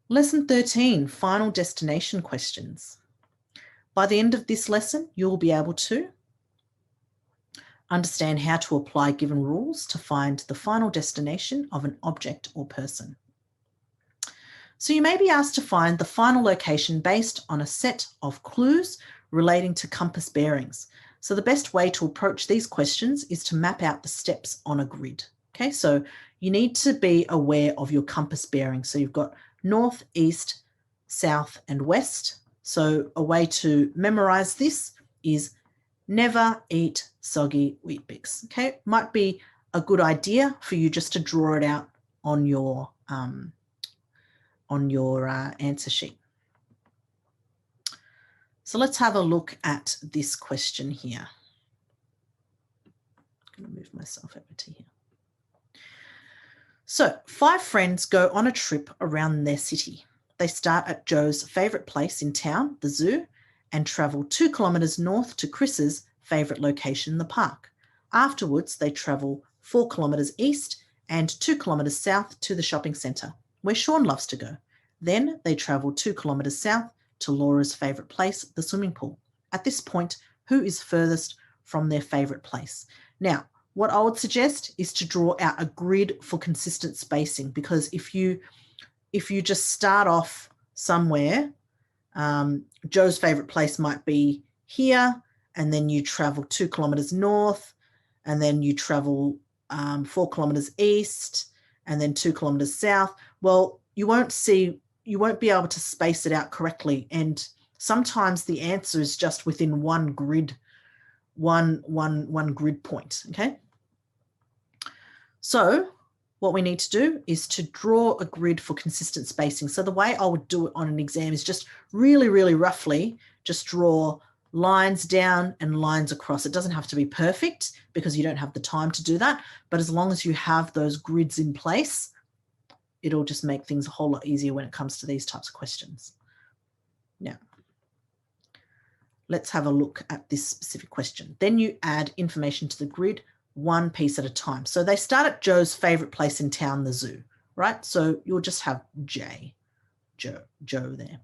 Lesson 13, final destination questions. By the end of this lesson, you'll be able to understand how to apply given rules to find the final destination of an object or person. So you may be asked to find the final location based on a set of clues relating to compass bearings. So the best way to approach these questions is to map out the steps on a grid. Okay, so you need to be aware of your compass bearings. So you've got north, east, south, and west. So a way to memorize this is never eat soggy Weet-Bix. Okay, might be a good idea for you just to draw it out on your answer sheet. So let's have a look at this question here. I'm going to move myself over to here. So 5 friends go on a trip around their city. They start at Joe's favourite place in town, the zoo, and travel 2 kilometres north to Chris's favourite location, the park. Afterwards, they travel 4 kilometres east and 2 kilometres south to the shopping centre, where Sean loves to go. Then they travel 2 kilometres south to Laura's favourite place, the swimming pool. At this point, who is furthest from their favourite place? Now, what I would suggest is to draw out a grid for consistent spacing, because if you just start off somewhere, Joe's favourite place might be here, and then you travel 2 kilometres north, and then you travel 4 kilometres east, and then 2 kilometres south. Well, you won't be able to space it out correctly, and sometimes the answer is just within one grid, one grid point. Okay. So what we need to do is to draw a grid for consistent spacing. So the way I would do it on an exam is just really, really roughly just draw lines down and lines across. It doesn't have to be perfect because you don't have the time to do that. But as long as you have those grids in place, it'll just make things a whole lot easier when it comes to these types of questions. Now, let's have a look at this specific question. Then you add information to the grid, one piece at a time. So they start at Joe's favourite place in town, the zoo, right? So you'll just have Joe there.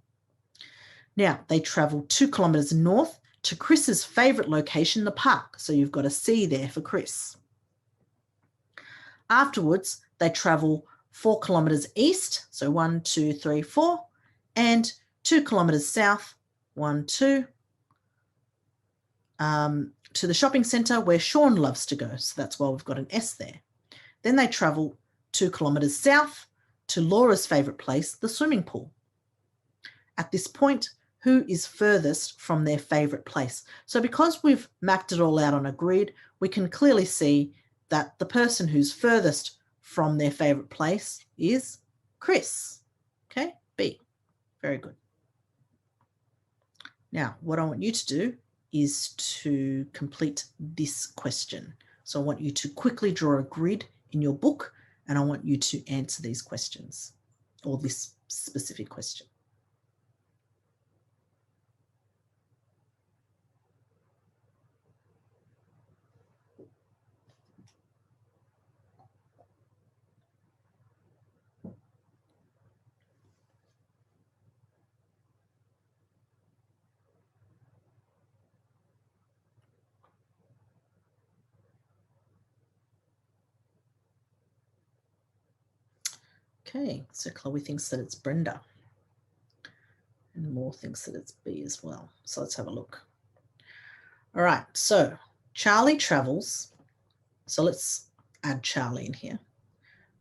Now, they travel 2 kilometres north to Chris's favourite location, the park. So you've got a C there for Chris. Afterwards, they travel 4 kilometres east, so 1, 2, 3, 4, and 2 kilometres south, 1, 2, to the shopping centre where Sean loves to go. So that's why we've got an S there. Then they travel 2 kilometres south to Laura's favourite place, the swimming pool. At this point, who is furthest from their favourite place? So because we've mapped it all out on a grid, we can clearly see that the person who's furthest from their favourite place is Chris. Okay, B. Very good. Now, what I want you to do is to complete this question. So I want you to quickly draw a grid in your book, and I want you to answer these questions, or this specific question. Okay, so Chloe thinks that it's Brenda. And Moore thinks that it's B as well. So let's have a look. All right, so Charlie travels. So let's add Charlie in here.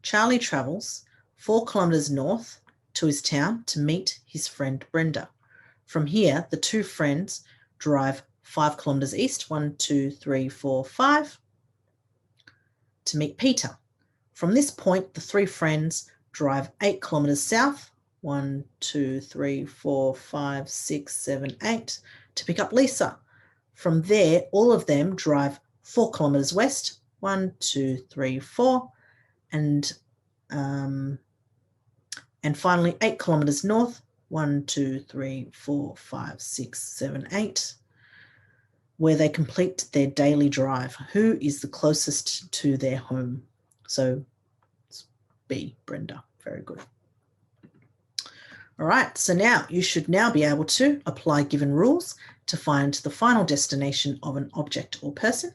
Charlie travels 4 kilometres north to his town to meet his friend Brenda. From here, the 2 friends drive 5 kilometres east, 1, 2, 3, 4, 5, to meet Peter. From this point, the 3 friends drive 8 kilometres south, 1, 2, 3, 4, 5, 6, 7, 8, to pick up Lisa. From there, all of them drive 4 kilometres west, 1, 2, 3, 4, and finally 8 kilometres north, 1, 2, 3, 4, 5, 6, 7, 8, where they complete their daily drive. Who is the closest to their home? So it's B, Brenda. Very good. All right, so now you should now be able to apply given rules to find the final destination of an object or person.